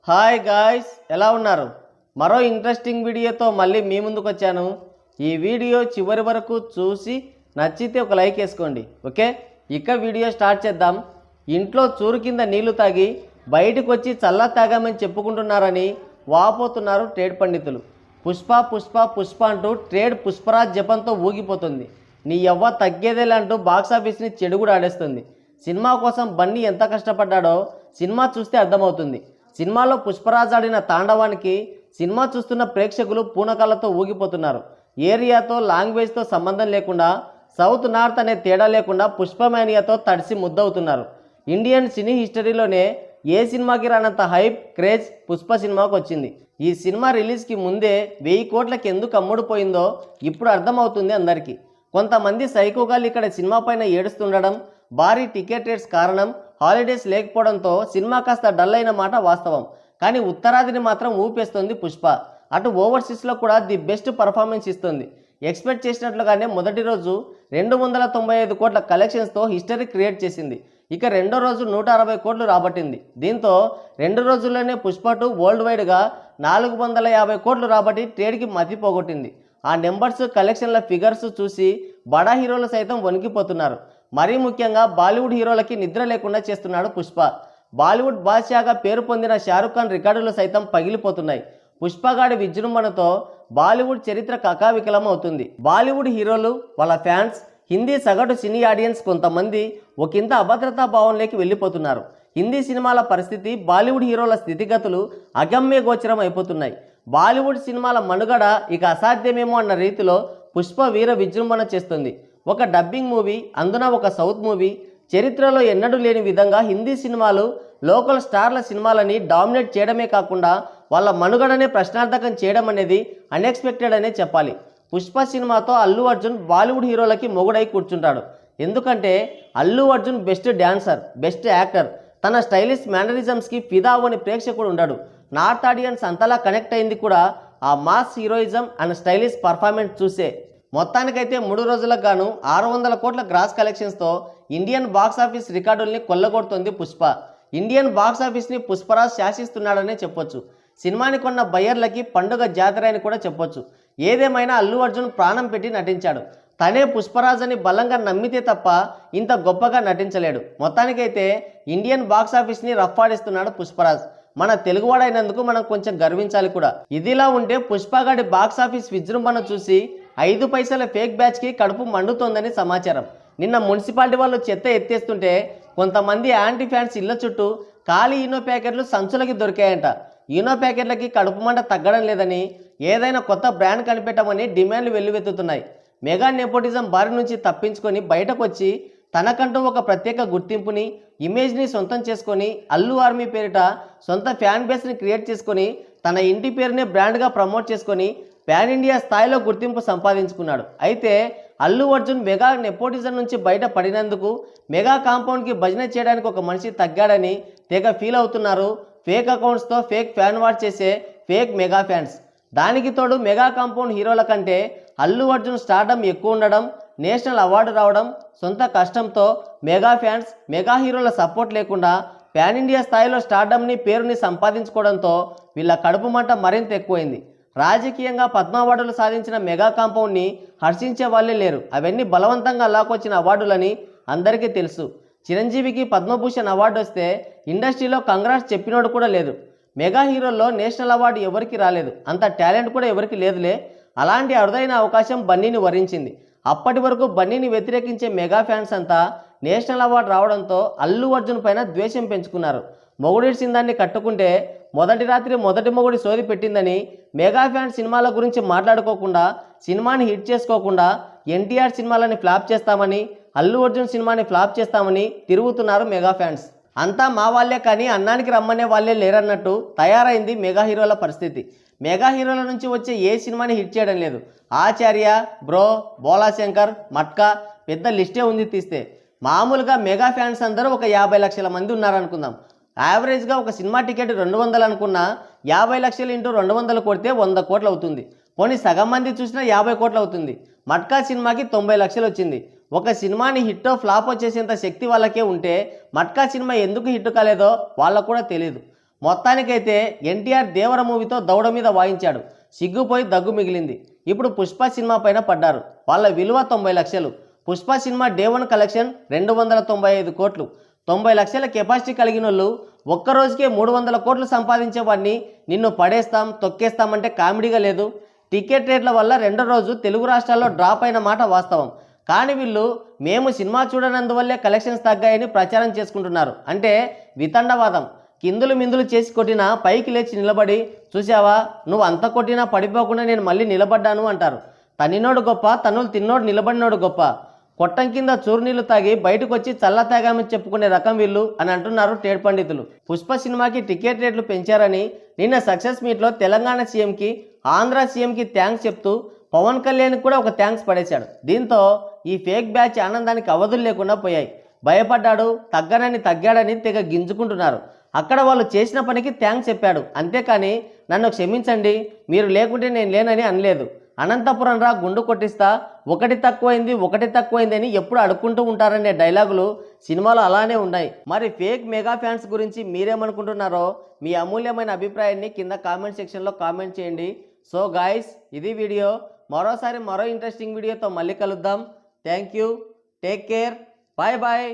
Hi guys, ఎలా ఉన్నారు? మరో ఇంట్రెస్టింగ్ వీడియోతో మళ్ళీ మీ ముందుకు వచ్చాను. ఈ వీడియో చివరి వరకు చూసి నచ్చితే ఒక లైక్ వేసుకోండి. ఓకే, ఇక వీడియో స్టార్ట్ చేద్దాం. ఇంట్లో చూరు కింద నీళ్లు తాగి బయటకు వచ్చి చల్ల తాగామని చెప్పుకుంటున్నారని వాపోతున్నారు ట్రేడ్ పండితులు. పుష్ప పుష్ప పుష్ప అంటూ ట్రేడ్ పుష్పరాజ్ జపంతో ఊగిపోతుంది. నీ యవ్వ తగ్గేదేలే అంటూ బాక్సాఫీస్ని చెడుగుడు ఆడేస్తుంది. సినిమా కోసం బన్నీ ఎంత కష్టపడ్డాడో సినిమా చూస్తే అర్థమవుతుంది. సినిమాలో పుష్పరాజ్ ఆడిన తాండవానికి సినిమా చూస్తున్న ప్రేక్షకులు పూనకాలతో ఊగిపోతున్నారు. ఏరియాతో లాంగ్వేజ్తో సంబంధం లేకుండా, సౌత్ నార్త్ అనే తేడా లేకుండా పుష్పమేనియాతో తడిసి ముద్దవుతున్నారు. ఇండియన్ సినీ హిస్టరీలోనే ఏ సినిమాకి రానంత హైప్, క్రేజ్ పుష్ప సినిమాకు వచ్చింది. ఈ సినిమా రిలీజ్కి ముందే 1000 కోట్లకి ఎందుకు అమ్ముడుపోయిందో ఇప్పుడు అర్థమవుతుంది అందరికీ. కొంతమంది సైకోగాళ్ళు ఇక్కడ సినిమా పైన ఏడుస్తుండడం, భారీ టికెట్ రేట్స్ కారణం, హాలిడేస్ లేకపోవడంతో సినిమా కాస్త డల్ అయిన మాట వాస్తవం. కానీ ఉత్తరాదిని మాత్రం ఊపేస్తుంది పుష్ప. అటు ఓవర్సీస్లో కూడా ది బెస్ట్ పర్ఫార్మెన్స్ ఇస్తుంది. ఎక్స్పెక్ట్ చేసినట్లుగానే మొదటి రోజు 295 కోట్ల కలెక్షన్స్తో హిస్టరీ క్రియేట్ చేసింది. ఇక రెండో రోజు 160 కోట్లు రాబట్టింది. దీంతో 2 రోజుల్లోనే పుష్ప 2 వరల్డ్ వైడ్గా 450 కోట్లు రాబట్టి ట్రేడ్కి మతి పోగొట్టింది. ఆ నెంబర్స్, కలెక్షన్ల ఫిగర్స్ చూసి బడా హీరోలు సైతం వణికిపోతున్నారు. మరీ ముఖ్యంగా బాలీవుడ్ హీరోలకి నిద్ర లేకుండా చేస్తున్నాడు పుష్ప. బాలీవుడ్ బాద్షాగా పేరు పొందిన షారుఖ్ ఖాన్ రికార్డులు సైతం పగిలిపోతున్నాయి. పుష్పగాడి విజృంభణతో బాలీవుడ్ చరిత్ర కకావికలం అవుతుంది. బాలీవుడ్ హీరోలు, వాళ్ళ ఫ్యాన్స్, హిందీ సగటు సినీ ఆడియన్స్ కొంతమంది ఒకంత అభద్రతా భావంలోకి వెళ్ళిపోతున్నారు. హిందీ సినిమాల పరిస్థితి, బాలీవుడ్ హీరోల స్థితిగతులు అగమ్య గోచరం అయిపోతున్నాయి. బాలీవుడ్ సినిమాల మనుగడ ఇక అసాధ్యమేమో అన్న రీతిలో పుష్ప వీర విజృంభణ చేస్తుంది. ఒక డబ్బింగ్ మూవీ, అందున ఒక సౌత్ మూవీ, చరిత్రలో ఎన్నడూ లేని విధంగా హిందీ సినిమాలు లోకల్ స్టార్ల సినిమాలని డామినేట్ చేయడమే కాకుండా వాళ్ళ మనుగడనే ప్రశ్నార్థకం చేయడం అనేది అన్ఎక్స్పెక్టెడ్ అనే చెప్పాలి. పుష్ప సినిమాతో అల్లు అర్జున్ బాలీవుడ్ హీరోలకి మొగుడై కూర్చుంటాడు. ఎందుకంటే Allu Arjun best dancer, best actor. తన స్టైలిష్ మేనరిజమ్స్కి ఫిదా అవ్వని ప్రేక్షకుడు ఉండడు. నార్త్ ఆడియన్స్ అంతలా కనెక్ట్ అయింది కూడా ఆ mass heroism and stylish performance చూసే. మొత్తానికైతే 3 రోజులకు గాను 600 కోట్ల గ్రాస్ కలెక్షన్స్తో ఇండియన్ బాక్సాఫీస్ రికార్డుల్ని కొల్లగొడుతోంది పుష్ప. ఇండియన్ బాక్సాఫీస్ని పుష్పరాజ్ శాసిస్తున్నాడనే చెప్పొచ్చు. సినిమాని కొన్న బయ్యర్లకి పండుగ జాతర అని కూడా చెప్పొచ్చు. ఏదేమైనా అల్లు అర్జున్ ప్రాణం పెట్టి నటించాడు. తనే పుష్పరాజ్ అని బలంగా నమ్మితే తప్ప ఇంత గొప్పగా నటించలేడు. మొత్తానికైతే ఇండియన్ బాక్సాఫీస్ని రఫ్ఫాడిస్తున్నాడు పుష్పరాజ్. మన తెలుగువాడైనందుకు మనం కొంచెం గర్వించాలి కూడా. ఇదిలా ఉంటే పుష్పగాడి బాక్సాఫీస్ విజృంభణ చూసి 5 పైసల ఫేక్ బ్యాచ్కి కడుపు మండుతోందని సమాచారం. నిన్న మున్సిపాలిటీ వాళ్ళు చెత్త ఎత్తేస్తుంటే కొంతమంది యాంటీ ఫ్యాన్స్ ఇళ్ల చుట్టూ ఖాళీ ఈనో ప్యాకెట్లు సంచులకి దొరికాయంట. ఈనో ప్యాకెట్లకి కడుపు మంట తగ్గడం లేదని, ఏదైనా కొత్త బ్రాండ్ కనిపెట్టమని డిమాండ్లు వెల్లువెత్తుతున్నాయి. మెగా నెపోటిజం బారి నుంచి తప్పించుకొని బయటకు వచ్చి తనకంటూ ఒక ప్రత్యేక గుర్తింపుని, ఇమేజ్ని సొంతం చేసుకొని అల్లు ఆర్మీ పేరిట సొంత ఫ్యాన్ బేస్ని క్రియేట్ చేసుకొని తన ఇంటి పేరునే బ్రాండ్గా ప్రమోట్ చేసుకొని పాన్ ఇండియా స్థాయిలో గుర్తింపు సంపాదించుకున్నాడు. అయితే అల్లు అర్జున్ మెగా నెపోటిజం నుంచి బయట పడినందుకు మెగా కాంపౌండ్కి భజన చేయడానికి ఒక మనిషి తగ్గాడని తెగ ఫీల్ అవుతున్నారు ఫేక్ అకౌంట్స్తో ఫేక్ ఫ్యాన్ వాచ్ చేసే ఫేక్ మెగా ఫ్యాన్స్. దానికి తోడు మెగా కాంపౌండ్ హీరోల కంటే అల్లు అర్జున్ స్టార్డమ్ ఎక్కువ ఉండడం, నేషనల్ అవార్డు రావడం, సొంత కష్టంతో మెగా ఫ్యాన్స్, మెగా హీరోల సపోర్ట్ లేకుండా పాన్ ఇండియా స్థాయిలో స్టార్డమ్ని, పేరుని సంపాదించుకోవడంతో వీళ్ళ కడుపు మంట మరింత ఎక్కువైంది. రాజకీయంగా పద్మ అవార్డులు సాధించిన మెగా కాంపౌండ్ని హర్షించే వాళ్ళే లేరు. అవన్నీ బలవంతంగా లాక్కొచ్చిన అవార్డులని అందరికీ తెలుసు. చిరంజీవికి పద్మభూషణ్ అవార్డు వస్తే ఇండస్ట్రీలో కంగ్రాట్స్ చెప్పినోడు కూడా లేదు. మెగా హీరోల్లో నేషనల్ అవార్డు ఎవరికి రాలేదు, అంత టాలెంట్ కూడా ఎవరికి లేదులే. అలాంటి అరుదైన అవకాశం బన్నీని వరించింది. అప్పటి వరకు బన్నీని వ్యతిరేకించే మెగా ఫ్యాన్స్ అంతా నేషనల్ అవార్డు రావడంతో అల్లు అర్జున్ పైన ద్వేషం పెంచుకున్నారు. మొగుడిసిందాన్ని కట్టుకుంటే మొదటి రాత్రి మొదటి మొగుడి సోది పెట్టిందని మెగా ఫ్యాన్స్ సినిమాల గురించి మాట్లాడుకోకుండా, సినిమాని హిట్ చేసుకోకుండా ఎన్టీఆర్ సినిమాలని ఫ్లాప్ చేస్తామని, అల్లు అర్జున్ సినిమాని ఫ్లాప్ చేస్తామని తిరుగుతున్నారు మెగా ఫ్యాన్స్. అంతా మా వాళ్ళే కానీ అన్నానికి రమ్మనే వాళ్ళే లేరన్నట్టు తయారైంది మెగా హీరోల పరిస్థితి. మెగా హీరోల నుంచి వచ్చే ఏ సినిమాని హిట్ చేయడం లేదు. ఆచార్య, బ్రో, బోలాశంకర్, మట్కా, పెద్ద లిస్టే ఉంది తీస్తే. మామూలుగా మెగా ఫ్యాన్స్ అందరూ ఒక 50 లక్షల మంది ఉన్నారనుకుందాం. యావరేజ్గా ఒక సినిమా టికెట్ 200 అనుకున్నా 50 లక్షలు ఇంటూ 200 కొడితే 100 కోట్లు అవుతుంది. పోనీ సగం మంది చూసినా 50 కోట్లు అవుతుంది. మట్కా సినిమాకి 90 లక్షలు వచ్చింది. ఒక సినిమాని హిట్టో ఫ్లాపో చేసేంత శక్తి వాళ్ళకే ఉంటే మట్కా సినిమా ఎందుకు హిట్ కాలేదో వాళ్ళకు కూడా తెలియదు. మొత్తానికైతే ఎన్టీఆర్ దేవర మూవీతో దౌడ మీద వాయించాడు, సిగ్గుపోయి దగ్గు మిగిలింది. ఇప్పుడు పుష్ప సినిమా పైన పడ్డారు. వాళ్ళ విలువ 90 లక్షలు. పుష్ప సినిమా డే 1 కలెక్షన్ 295 కోట్లు. 90 లక్షల కెపాసిటీ కలిగిన వాళ్ళు ఒక్కరోజుకే 300 కోట్లు సంపాదించేవాడిని నిన్ను పడేస్తాం తొక్కేస్తామంటే కామెడీగా లేదు. టికెట్ రేట్ల వల్ల రెండో రోజు తెలుగు రాష్ట్రాల్లో డ్రాప్ అయిన మాట వాస్తవం. కానీ వీళ్ళు మేము సినిమా చూడనందువల్లే కలెక్షన్స్ తగ్గాయని ప్రచారం చేసుకుంటున్నారు. అంటే వితండవాదం. కిందులు మిందులు చేసి కొట్టినా పైకి లేచి నిలబడి, చూసావా నువ్వు అంత కొట్టినా పడిపోకుండా నేను మళ్ళీ నిలబడ్డాను అంటారు. తన్నినోడు గొప్ప, తన్నులు తిన్నోడు నిలబడినోడు గొప్ప. కొట్టం కింద చూరునీళ్లు తాగి బయటకు వచ్చి చల్ల తాగామని చెప్పుకునే రకం వీళ్ళు అని అంటున్నారు ట్రేడ్ పండితులు. పుష్ప సినిమాకి టికెట్ రేట్లు పెంచారని నిన్న సక్సెస్ మీట్లో తెలంగాణ సీఎంకి, ఆంధ్ర సీఎంకి థ్యాంక్స్ చెప్తూ పవన్ కళ్యాణ్కి కూడా ఒక థ్యాంక్స్ పడేశాడు. దీంతో ఈ ఫేక్ బ్యాచ్ ఆనందానికి అవధులు లేకుండా పోయాయి. భయపడ్డాడు, తగ్గనని తగ్గాడని తెగ గింజుకుంటున్నారు. అక్కడ వాళ్ళు చేసిన పనికి థ్యాంక్స్ చెప్పాడు, అంతేకాని నన్ను క్షమించండి మీరు లేకుంటే నేను లేనని అనలేదు. అనంతపురం రా గుండు కొట్టిస్తా, ఒకటి తక్కువైంది అని ఎప్పుడు అడుక్కుంటూ ఉంటారనే డైలాగులు సినిమాలో అలానే ఉన్నాయి. మరి ఫేక్ మెగా ఫ్యాన్స్ గురించి మీరేమనుకుంటున్నారో మీ అమూల్యమైన అభిప్రాయాన్ని కింద కామెంట్ సెక్షన్లో కామెంట్ చేయండి. సో గాయ్స్, ఇది వీడియో. మరో ఇంట్రెస్టింగ్ వీడియోతో మళ్ళీ కలుద్దాం. Thank you, take care, bye bye.